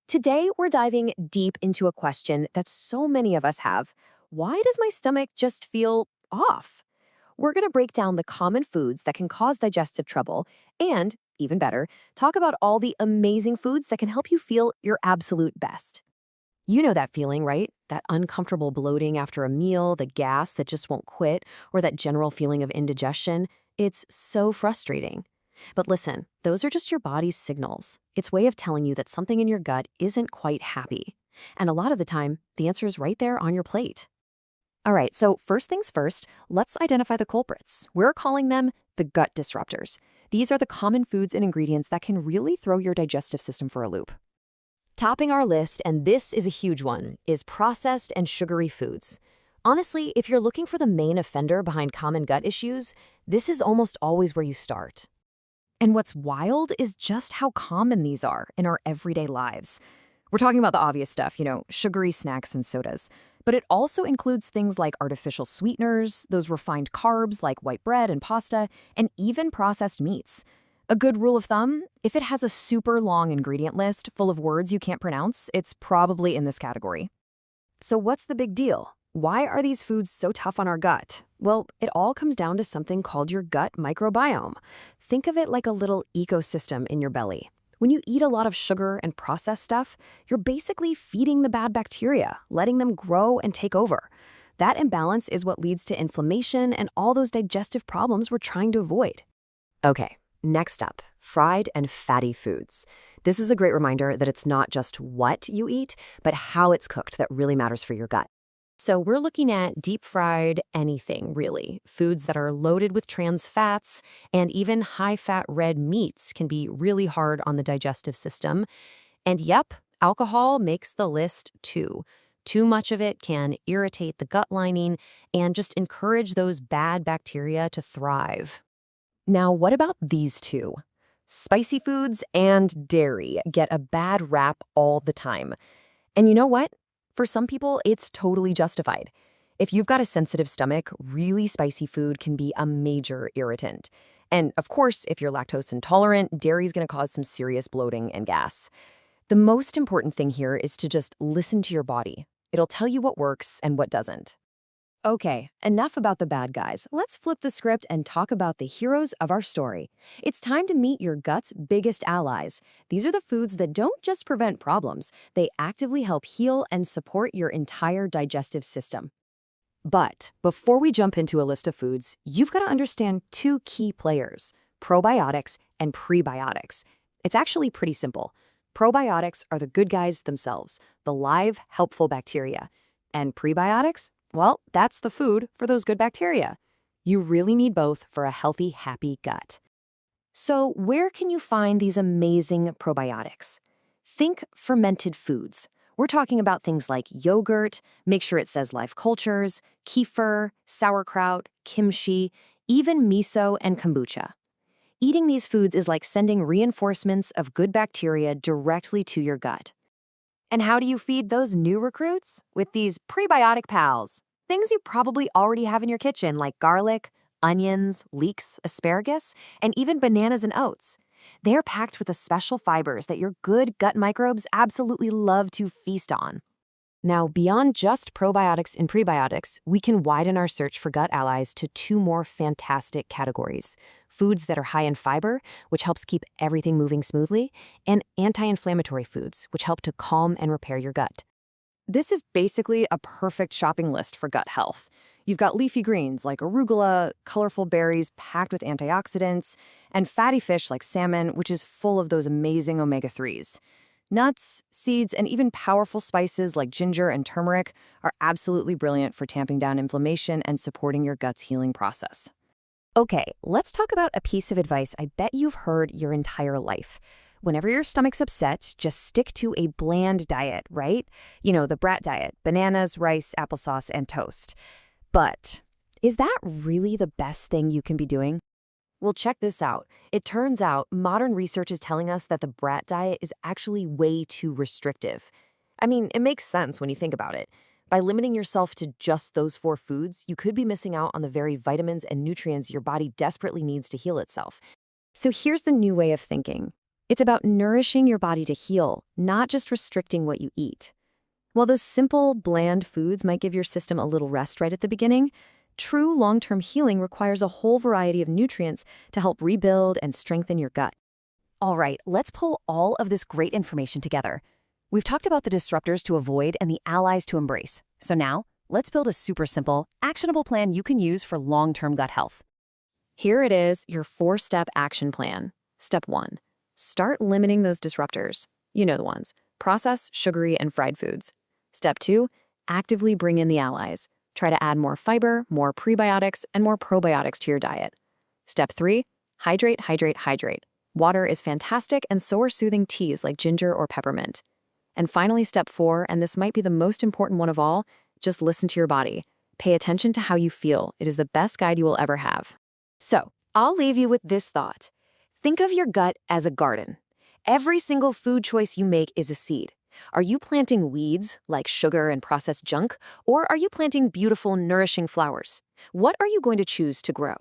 Today, we're diving deep into a question that so many of us have. Why does my stomach just feel off? We're going to break down the common foods that can cause digestive trouble and, even better, talk about all the amazing foods that can help you feel your absolute best. You know that feeling, right? That uncomfortable bloating after a meal, the gas that just won't quit, or that general feeling of indigestion. It's so frustrating. But listen, those are just your body's signals. Its way of telling you that something in your gut isn't quite happy. And a lot of the time, the answer is right there on your plate. All right, so first things first, let's identify the culprits. We're calling them the gut disruptors. These are the common foods and ingredients that can really throw your digestive system for a loop. Topping our list, and this is a huge one, is processed and sugary foods. Honestly, if you're looking for the main offender behind common gut issues, this is almost always where you start. And what's wild is just how common these are in our everyday lives. We're talking about the obvious stuff, sugary snacks and sodas. But it also includes things like artificial sweeteners, those refined carbs like white bread and pasta, and even processed meats. A good rule of thumb, if it has a super long ingredient list full of words you can't pronounce, it's probably in this category. So what's the big deal? Why are these foods so tough on our gut? Well, it all comes down to something called your gut microbiome. Think of it like a little ecosystem in your belly. When you eat a lot of sugar and processed stuff, you're basically feeding the bad bacteria, letting them grow and take over. That imbalance is what leads to inflammation and all those digestive problems we're trying to avoid. Okay, next up, fried and fatty foods. This is a great reminder that it's not just what you eat, but how it's cooked that really matters for your gut. So we're looking at deep-fried anything, really. Foods that are loaded with trans fats and even high-fat red meats can be really hard on the digestive system. And yep, alcohol makes the list too. Too much of it can irritate the gut lining and just encourage those bad bacteria to thrive. Now, what about these two? Spicy foods and dairy get a bad rap all the time. And you know what? For some people, it's totally justified. If you've got a sensitive stomach, really spicy food can be a major irritant. And of course, if you're lactose intolerant, dairy is going to cause some serious bloating and gas. The most important thing here is to just listen to your body. It'll tell you what works and what doesn't. Okay, enough about the bad guys. Let's flip the script and talk about the heroes of our story. It's time to meet your gut's biggest allies. These are the foods that don't just prevent problems, they actively help heal and support your entire digestive system. But before we jump into a list of foods, you've got to understand two key players, probiotics and prebiotics. It's actually pretty simple. Probiotics are the good guys themselves, the live, helpful bacteria. And prebiotics? Well, that's the food for those good bacteria. You really need both for a healthy, happy gut. So where can you find these amazing probiotics? Think fermented foods. We're talking about things like yogurt, make sure it says live cultures, kefir, sauerkraut, kimchi, even miso and kombucha. Eating these foods is like sending reinforcements of good bacteria directly to your gut. And how do you feed those new recruits? With these prebiotic pals. Things you probably already have in your kitchen like garlic, onions, leeks, asparagus, and even bananas and oats. They're packed with the special fibers that your good gut microbes absolutely love to feast on. Now, beyond just probiotics and prebiotics, we can widen our search for gut allies to two more fantastic categories. Foods that are high in fiber, which helps keep everything moving smoothly, and anti-inflammatory foods, which help to calm and repair your gut. This is basically a perfect shopping list for gut health. You've got leafy greens like arugula, colorful berries packed with antioxidants, and fatty fish like salmon, which is full of those amazing omega-3s. Nuts, seeds, and even powerful spices like ginger and turmeric are absolutely brilliant for tamping down inflammation and supporting your gut's healing process. Okay, let's talk about a piece of advice I bet you've heard your entire life. Whenever your stomach's upset, just stick to a bland diet, right? The brat diet, bananas, rice, applesauce, and toast. But is that really the best thing you can be doing? Well, check this out. It turns out modern research is telling us that the brat diet is actually way too restrictive. I mean, it makes sense when you think about it. By limiting yourself to just those 4 foods, you could be missing out on the very vitamins and nutrients your body desperately needs to heal itself. So here's the new way of thinking. It's about nourishing your body to heal, not just restricting what you eat. While those simple, bland foods might give your system a little rest right at the beginning, true long-term healing requires a whole variety of nutrients to help rebuild and strengthen your gut. All right, let's pull all of this great information together. We've talked about the disruptors to avoid and the allies to embrace. So now, let's build a super simple, actionable plan you can use for long-term gut health. Here it is, your 4-step action plan. Step 1. Start limiting those disruptors. You know the ones: processed, sugary, and fried foods. Step 2. Actively bring in the allies. Try to add more fiber, more prebiotics, and more probiotics to your diet. Step 3. Hydrate, hydrate, hydrate. Water is fantastic, and so are soothing teas like ginger or peppermint. And finally, step 4, and this might be the most important one of all, just listen to your body. Pay attention to how you feel. It is the best guide you will ever have. So, I'll leave you with this thought. Think of your gut as a garden. Every single food choice you make is a seed. Are you planting weeds, like sugar and processed junk, or are you planting beautiful, nourishing flowers? What are you going to choose to grow?